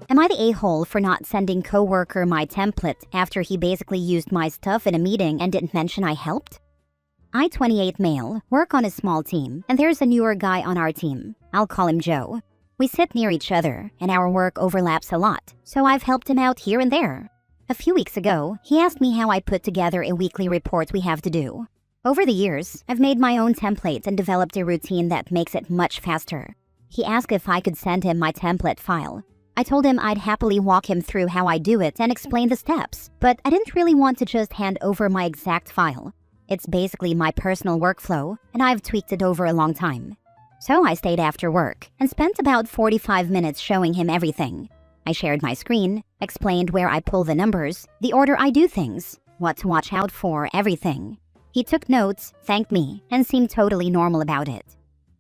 Am I the a-hole for not sending Coworker my template after he basically used my stuff in a meeting and didn't mention I helped? I, 28 male, work on a small team, and there's a newer guy on our team. I'll call him Joe. We sit near each other, and our work overlaps a lot, so I've helped him out here and there. A few weeks ago, he asked me how I put together a weekly report we have to do. Over the years, I've made my own templates and developed a routine that makes it much faster. He asked if I could send him my template file. I told him I'd happily walk him through how I do it and explain the steps, but I didn't really want to just hand over my exact file. It's basically my personal workflow, and I've tweaked it over a long time. So I stayed after work and spent about 45 minutes showing him everything. I shared my screen, explained where I pull the numbers, the order I do things, what to watch out for, everything. He took notes, thanked me, and seemed totally normal about it.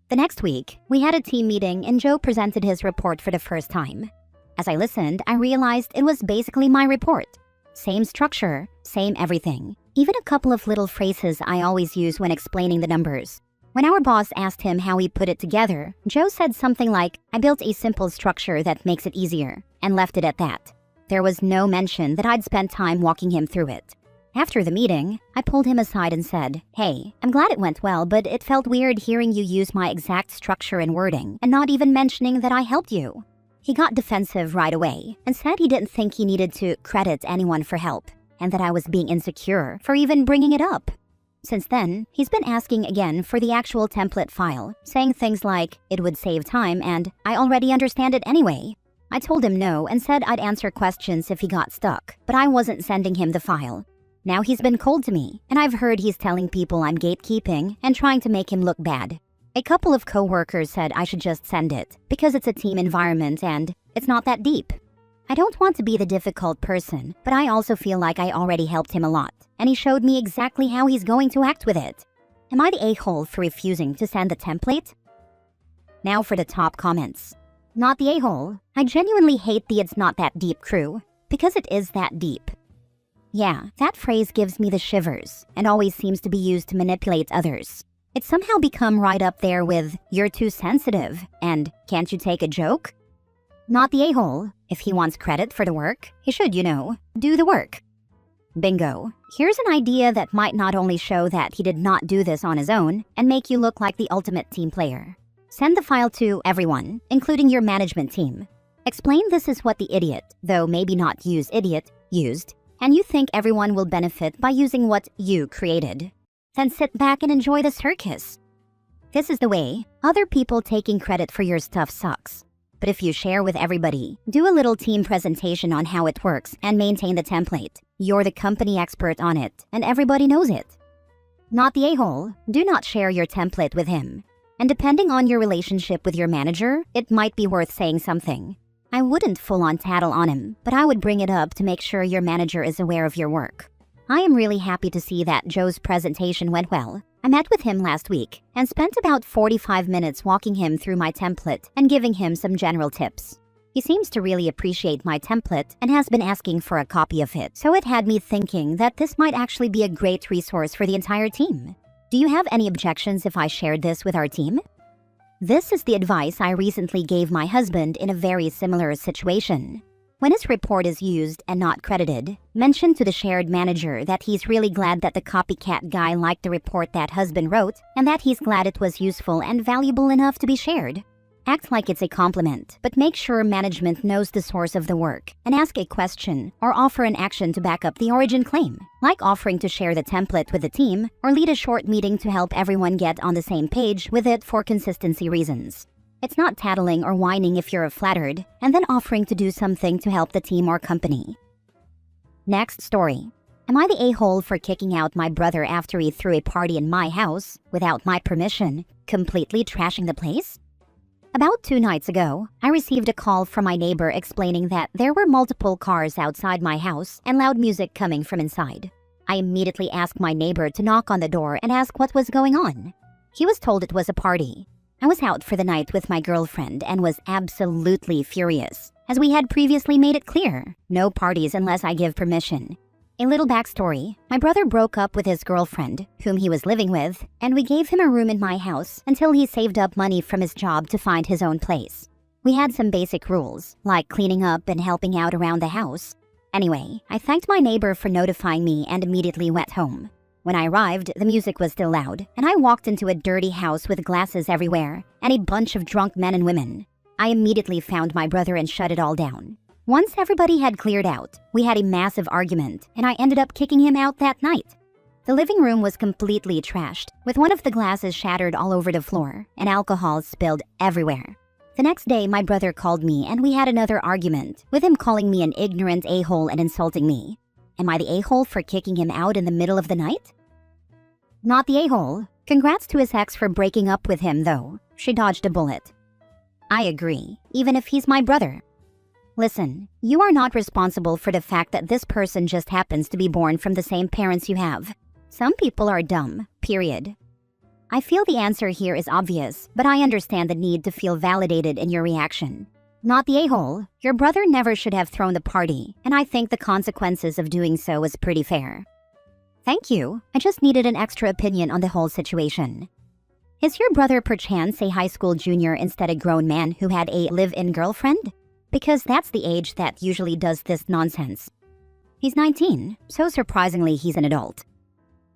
The next week, we had a team meeting and Joe presented his report for the first time. As I listened, I realized it was basically my report. Same structure, same everything. Even a couple of little phrases I always use when explaining the numbers. When our boss asked him how he put it together, Joe said something like, "I built a simple structure that makes it easier," and left it at that. There was no mention that I'd spent time walking him through it. After the meeting, I pulled him aside and said, "Hey, I'm glad it went well, but it felt weird hearing you use my exact structure and wording and not even mentioning that I helped you." He got defensive right away and said he didn't think he needed to credit anyone for help and that I was being insecure for even bringing it up. Since then, he's been asking again for the actual template file, saying things like, "It would save time and I already understand it anyway." I told him no and said I'd answer questions if he got stuck, but I wasn't sending him the file. Now he's been cold to me, and I've heard he's telling people I'm gatekeeping and trying to make him look bad. A couple of coworkers said I should just send it, because it's a team environment and it's not that deep. I don't want to be the difficult person, but I also feel like I already helped him a lot, and he showed me exactly how he's going to act with it. Am I the a-hole for refusing to send the template? Now for the top comments. Not the a-hole. I genuinely hate the "it's not that deep" crew, because it is that deep. Yeah, that phrase gives me the shivers and always seems to be used to manipulate others. It's somehow become right up there with "you're too sensitive" and "can't you take a joke?" Not the a-hole. If he wants credit for the work, he should, do the work. Bingo. Here's an idea that might not only show that he did not do this on his own and make you look like the ultimate team player. Send the file to everyone, including your management team. Explain this is what the idiot, though maybe not use idiot, used, and you think everyone will benefit by using what you created. Then sit back and enjoy the circus. This is the way. Other people taking credit for your stuff sucks. But if you share with everybody, do a little team presentation on how it works, and maintain the template, you're the company expert on it, and everybody knows it. Not the a-hole. Do not share your template with him. And depending on your relationship with your manager, it might be worth saying something. I wouldn't full-on tattle on him, but I would bring it up to make sure your manager is aware of your work. I am really happy to see that Joe's presentation went well. I met with him last week and spent about 45 minutes walking him through my template and giving him some general tips. He seems to really appreciate my template and has been asking for a copy of it, so it had me thinking that this might actually be a great resource for the entire team. Do you have any objections if I shared this with our team? This is the advice I recently gave my husband in a very similar situation. When his report is used and not credited, mention to the shared manager that he's really glad that the copycat guy liked the report that husband wrote and that he's glad it was useful and valuable enough to be shared. Act like it's a compliment, but make sure management knows the source of the work and ask a question or offer an action to back up the origin claim, like offering to share the template with the team or lead a short meeting to help everyone get on the same page with it for consistency reasons. It's not tattling or whining if you're flattered, and then offering to do something to help the team or company. Next story. Am I the a-hole for kicking out my brother after he threw a party in my house without my permission, completely trashing the place? About 2 nights ago, I received a call from my neighbor explaining that there were multiple cars outside my house and loud music coming from inside. I immediately asked my neighbor to knock on the door and ask what was going on. He was told it was a party. I was out for the night with my girlfriend and was absolutely furious, as we had previously made it clear, no parties unless I give permission. A little backstory, my brother broke up with his girlfriend, whom he was living with, and we gave him a room in my house until he saved up money from his job to find his own place. We had some basic rules, like cleaning up and helping out around the house. Anyway, I thanked my neighbor for notifying me and immediately went home. When I arrived, the music was still loud, and I walked into a dirty house with glasses everywhere and a bunch of drunk men and women. I immediately found my brother and shut it all down. Once everybody had cleared out, we had a massive argument, and I ended up kicking him out that night. The living room was completely trashed, with one of the glasses shattered all over the floor and alcohol spilled everywhere. The next day, my brother called me and we had another argument, with him calling me an ignorant a-hole and insulting me. Am I the a-hole for kicking him out in the middle of the night? Not the a-hole. Congrats to his ex for breaking up with him, though. She dodged a bullet. I agree, even if he's my brother. Listen, you are not responsible for the fact that this person just happens to be born from the same parents you have. Some people are dumb, period. I feel the answer here is obvious, but I understand the need to feel validated in your reaction. Not the a-hole. Your brother never should have thrown the party, and I think the consequences of doing so was pretty fair. Thank you. I just needed an extra opinion on the whole situation. Is your brother perchance a high school junior instead a grown man who had a live-in girlfriend? Because that's the age that usually does this nonsense. He's 19, so surprisingly he's an adult.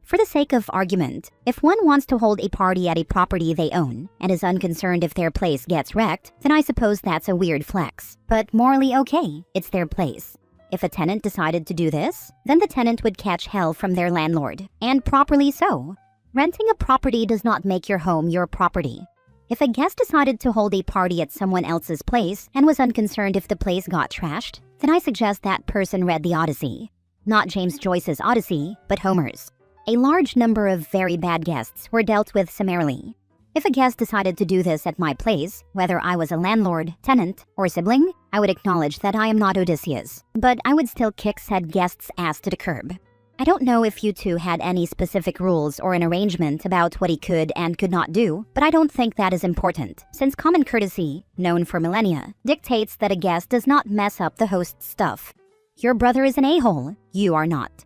For the sake of argument, if one wants to hold a party at a property they own and is unconcerned if their place gets wrecked, then I suppose that's a weird flex. But morally okay, it's their place. If a tenant decided to do this, then the tenant would catch hell from their landlord, and properly so. Renting a property does not make your home your property. If a guest decided to hold a party at someone else's place and was unconcerned if the place got trashed, then I suggest that person read the Odyssey. Not James Joyce's Odyssey, but Homer's. A large number of very bad guests were dealt with summarily. If a guest decided to do this at my place, whether I was a landlord, tenant, or sibling, I would acknowledge that I am not Odysseus, but I would still kick said guest's ass to the curb. I don't know if you two had any specific rules or an arrangement about what he could and could not do, but I don't think that is important, since common courtesy, known for millennia, dictates that a guest does not mess up the host's stuff. Your brother is an a-hole, you are not.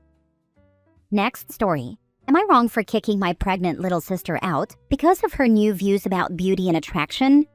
Next story. Am I wrong for kicking my pregnant little sister out because of her new views about beauty and attraction?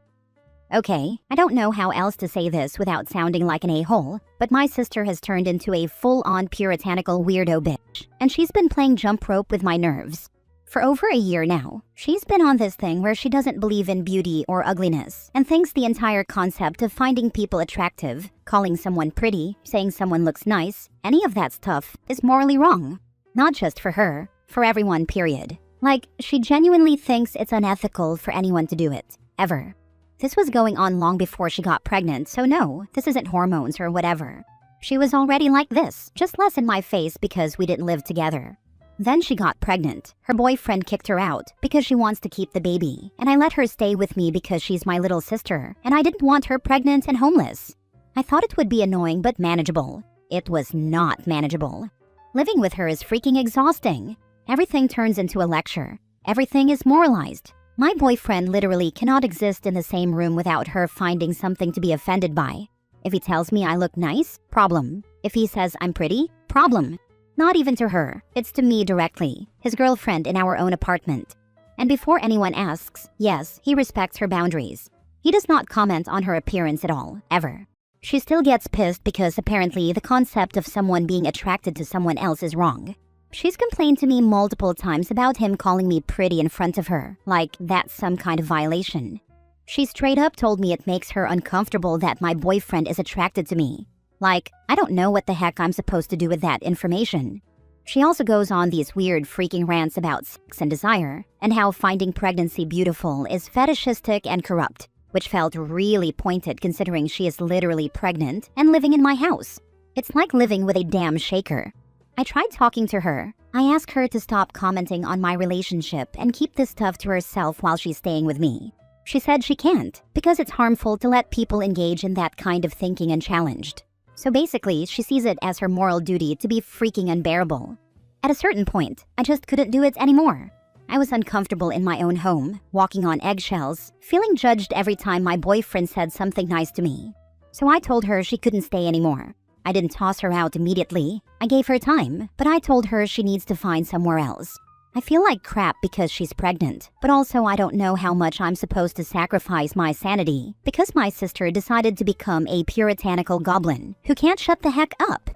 Okay, I don't know how else to say this without sounding like an a-hole, but my sister has turned into a full-on puritanical weirdo bitch, and she's been playing jump rope with my nerves. For over a year now, she's been on this thing where she doesn't believe in beauty or ugliness, and thinks the entire concept of finding people attractive, calling someone pretty, saying someone looks nice, any of that stuff is morally wrong. Not just for her, for everyone, period. Like, she genuinely thinks it's unethical for anyone to do it, ever. This was going on long before she got pregnant, so no, this isn't hormones or whatever. She was already like this, just less in my face because we didn't live together. Then she got pregnant. Her boyfriend kicked her out because she wants to keep the baby, and I let her stay with me because she's my little sister, and I didn't want her pregnant and homeless. I thought it would be annoying but manageable. It was not manageable. Living with her is freaking exhausting. Everything turns into a lecture. Everything is moralized. My boyfriend literally cannot exist in the same room without her finding something to be offended by. If he tells me I look nice, problem. If he says I'm pretty, problem. Not even to her, it's to me directly, his girlfriend in our own apartment. And before anyone asks, yes, he respects her boundaries. He does not comment on her appearance at all, ever. She still gets pissed because apparently the concept of someone being attracted to someone else is wrong. She's complained to me multiple times about him calling me pretty in front of her, like that's some kind of violation. She straight up told me it makes her uncomfortable that my boyfriend is attracted to me. Like, I don't know what the heck I'm supposed to do with that information. She also goes on these weird freaking rants about sex and desire, and how finding pregnancy beautiful is fetishistic and corrupt, which felt really pointed considering she is literally pregnant and living in my house. It's like living with a damn shaker. I tried talking to her. I asked her to stop commenting on my relationship and keep this stuff to herself while she's staying with me. She said she can't, because it's harmful to let people engage in that kind of thinking unchallenged. So basically, she sees it as her moral duty to be freaking unbearable. At a certain point, I just couldn't do it anymore. I was uncomfortable in my own home, walking on eggshells, feeling judged every time my boyfriend said something nice to me. So I told her she couldn't stay anymore. I didn't toss her out immediately. I gave her time, but I told her she needs to find somewhere else. I feel like crap because she's pregnant, but also I don't know how much I'm supposed to sacrifice my sanity because my sister decided to become a puritanical goblin who can't shut the heck up.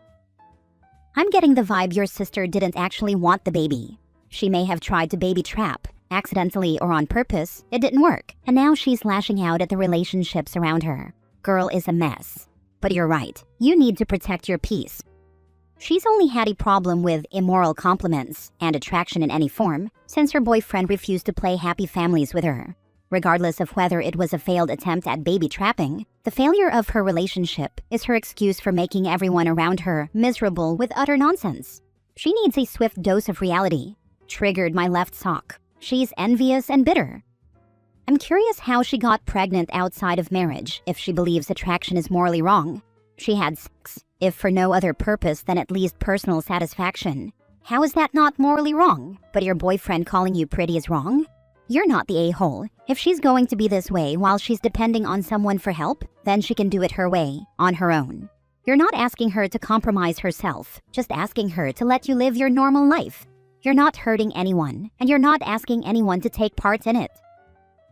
I'm getting the vibe your sister didn't actually want the baby. She may have tried to baby trap, accidentally or on purpose. It didn't work, and now she's lashing out at the relationships around her. Girl is a mess. But you're right, you need to protect your peace. She's only had a problem with immoral compliments and attraction in any form since her boyfriend refused to play happy families with her. Regardless of whether it was a failed attempt at baby trapping, the failure of her relationship is her excuse for making everyone around her miserable with utter nonsense. She needs a swift dose of reality. Triggered my left sock. She's envious and bitter. I'm curious how she got pregnant outside of marriage if she believes attraction is morally wrong. She had sex, if for no other purpose than at least personal satisfaction. How is that not morally wrong? But your boyfriend calling you pretty is wrong? You're not the a-hole. If she's going to be this way while she's depending on someone for help, then she can do it her way, on her own. You're not asking her to compromise herself, just asking her to let you live your normal life. You're not hurting anyone, and you're not asking anyone to take part in it.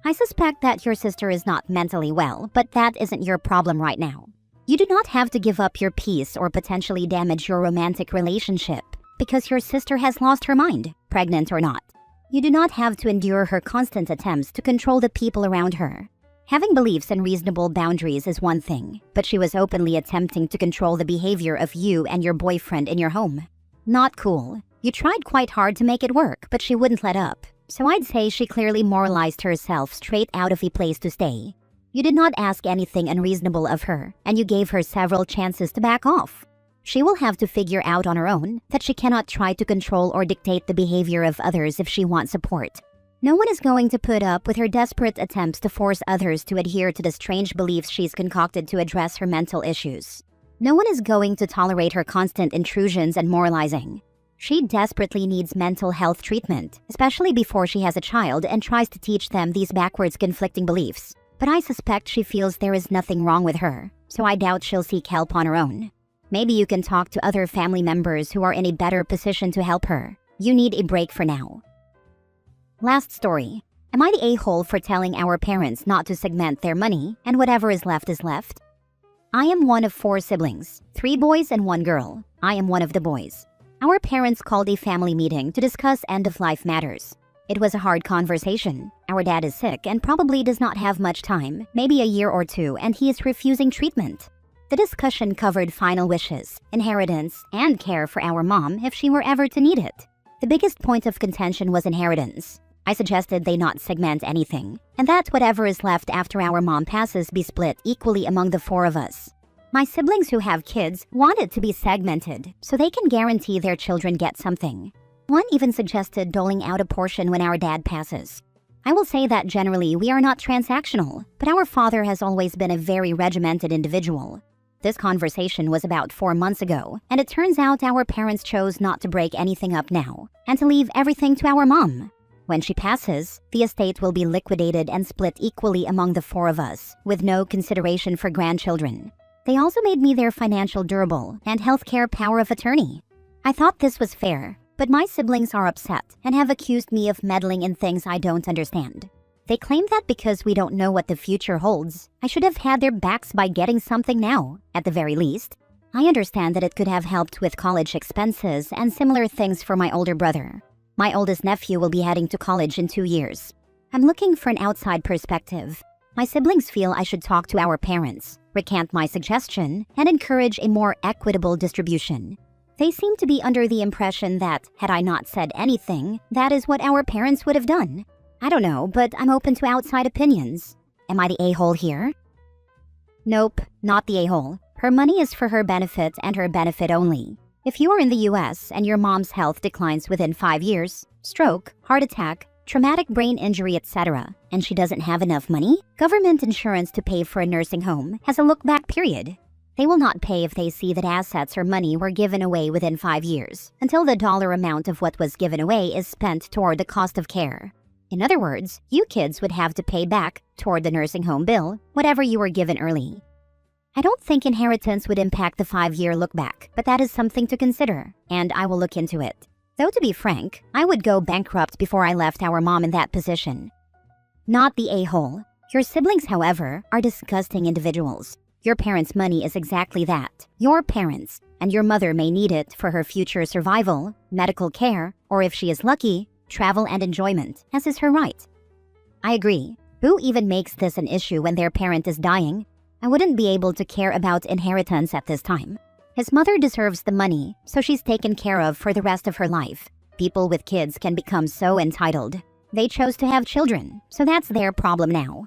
I suspect that your sister is not mentally well, but that isn't your problem right now. You do not have to give up your peace or potentially damage your romantic relationship because your sister has lost her mind, pregnant or not. You do not have to endure her constant attempts to control the people around her. Having beliefs and reasonable boundaries is one thing, but she was openly attempting to control the behavior of you and your boyfriend in your home. Not cool. You tried quite hard to make it work, but she wouldn't let up. So I'd say she clearly moralized herself straight out of a place to stay. You did not ask anything unreasonable of her, and you gave her several chances to back off. She will have to figure out on her own that she cannot try to control or dictate the behavior of others if she wants support. No one is going to put up with her desperate attempts to force others to adhere to the strange beliefs she's concocted to address her mental issues. No one is going to tolerate her constant intrusions and moralizing. She desperately needs mental health treatment, especially before she has a child and tries to teach them these backwards conflicting beliefs. But I suspect she feels there is nothing wrong with her, so I doubt she'll seek help on her own. Maybe you can talk to other family members who are in a better position to help her. You need a break for now. Last story. Am I the a-hole for telling our parents not to segment their money and whatever is left is left? I am one of 4 siblings, 3 boys and 1 girl. I am one of the boys. Our parents called a family meeting to discuss end-of-life matters. It was a hard conversation. Our dad is sick and probably does not have much time, maybe a year or 2, and he is refusing treatment. The discussion covered final wishes, inheritance, and care for our mom if she were ever to need it. The biggest point of contention was inheritance. I suggested they not segment anything, and that whatever is left after our mom passes be split equally among the 4 of us. My siblings who have kids want it to be segmented so they can guarantee their children get something. One even suggested doling out a portion when our dad passes. I will say that generally we are not transactional, but our father has always been a very regimented individual. This conversation was about 4 months ago, and it turns out our parents chose not to break anything up now, and to leave everything to our mom. When she passes, the estate will be liquidated and split equally among the 4 of us, with no consideration for grandchildren. They also made me their financial durable and healthcare power of attorney. I thought this was fair, but my siblings are upset and have accused me of meddling in things I don't understand. They claim that because we don't know what the future holds, I should have had their backs by getting something now, at the very least. I understand that it could have helped with college expenses and similar things for my older brother. My oldest nephew will be heading to college in 2 years. I'm looking for an outside perspective. My siblings feel I should talk to our parents, recant my suggestion, and encourage a more equitable distribution. They seem to be under the impression that, had I not said anything, that is what our parents would have done. I don't know, but I'm open to outside opinions. Am I the a-hole here? Nope, not the a-hole. Her money is for her benefit and her benefit only. If you are in the US and your mom's health declines within 5 years, stroke, heart attack, traumatic brain injury, etc., and she doesn't have enough money, government insurance to pay for a nursing home has a look-back period. They will not pay if they see that assets or money were given away within 5 years, until the dollar amount of what was given away is spent toward the cost of care. In other words, you kids would have to pay back, toward the nursing home bill, whatever you were given early. I don't think inheritance would impact the 5-year look-back, but that is something to consider, and I will look into it. Though to be frank, I would go bankrupt before I left our mom in that position. Not the a-hole. Your siblings, however, are disgusting individuals. Your parents' money is exactly that. Your parents, and your mother may need it for her future survival, medical care, or if she is lucky, travel and enjoyment, as is her right. I agree. Who even makes this an issue when their parent is dying? I wouldn't be able to care about inheritance at this time. His mother deserves the money, so she's taken care of for the rest of her life. People with kids can become so entitled. They chose to have children, so that's their problem now.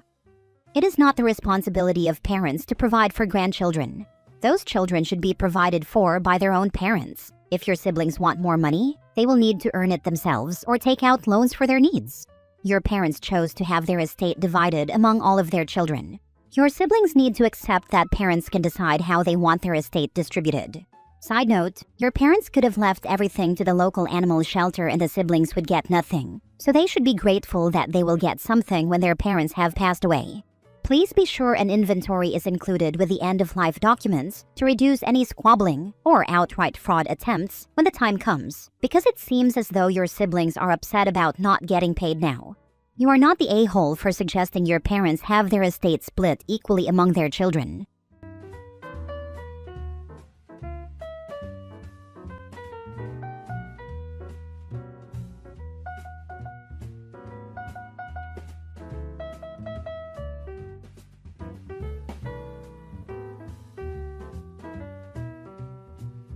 It is not the responsibility of parents to provide for grandchildren. Those children should be provided for by their own parents. If your siblings want more money, they will need to earn it themselves or take out loans for their needs. Your parents chose to have their estate divided among all of their children. Your siblings need to accept that parents can decide how they want their estate distributed. Side note, your parents could have left everything to the local animal shelter and the siblings would get nothing. So they should be grateful that they will get something when their parents have passed away. Please be sure an inventory is included with the end-of-life documents to reduce any squabbling or outright fraud attempts when the time comes, because it seems as though your siblings are upset about not getting paid now. You are not the a-hole for suggesting your parents have their estate split equally among their children.